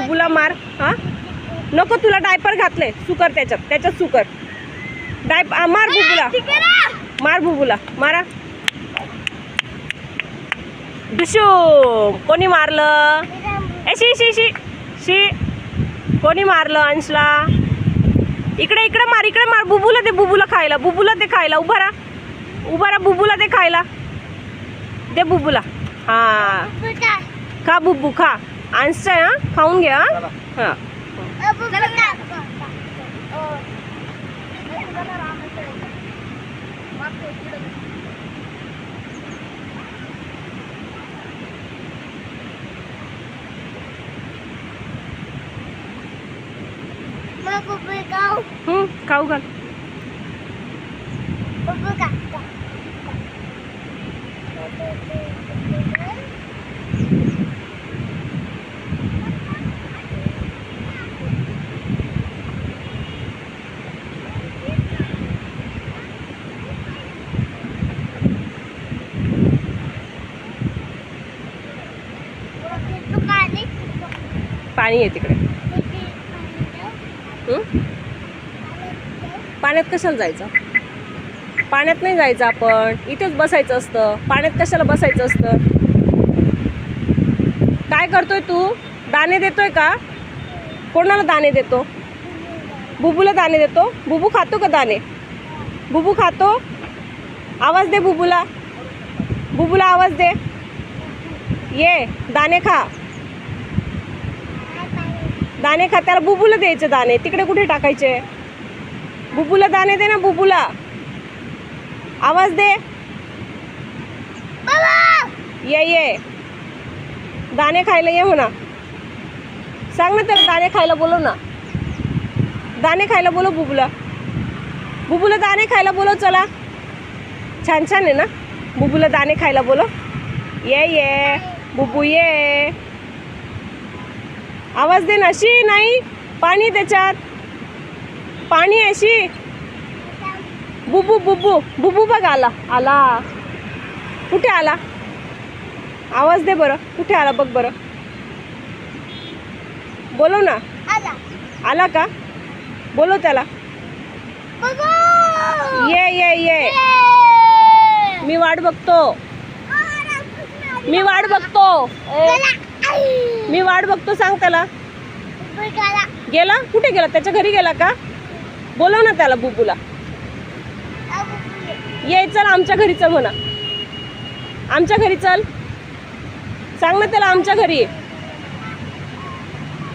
बुबूला मार. हा नको, तुला डायपर घातलंय, सुकर त्याच्यात सुकर. मार बुबूला, मार बुबूला, मारा. दुशू, कोणी मारलं? ए शी शी शी शी, कोणी मारलं अंशला? इकडे मार बुबूला दे, बुबूला खायला, उभा राहा बुबूला दे खायला, दे बुबूला. हा खा बुबू, खा. अंशचा आहे, हा खाऊन घ्या. हा खाऊ घाल. पाणी आहे तिकडे. पाण्यात कशाला जायचं? पाण्यात नाही जायचं, आपण इथेच बसायचं असतं. पाण्यात कशाला बसायचं असतं? काय करतोय तू? दाणे देतोय का? कोणाला दाणे देतो? बुबूला दाणे देतो. बुबू खातो का दाणे? बुबू खातो. आवाज दे बुबूला, बुबूला आवाज दे. ये दाणे खा, दाणे खा. त्याला बुबूला द्यायचे दाणे, तिकडे कुठे टाकायचे? बुबूला दाणे दे ना, बुबूला आवाज दे. ये दाणे खायला ये म्हणा. सांग ना त्याला दाणे खायला बोलव ना. दाणे खायला बोलव बुबूला दाणे खायला बोलव. चला, छान आहे ना. बुबूला दाणे खायला बोलव. ये बुबू ये. आवाज दे ना. शी नाही, पाणी त्याच्यात, पाणी आहे. शी बुबू बघ आला. कुठे आला? आवाज दे बरं, कुठे आला बघ बरं. बोलव ना. आला का? बोलव त्याला. ये मी वाट बघतो. सांग त्याला. गेला? कुठे गेला? त्याच्या घरी गेला का? बोलव ना त्याला, बुबूला. ये चल, आमच्या घरी चल म्हणा. आमच्या घरी चल, सांग ना त्याला आमच्या घरी.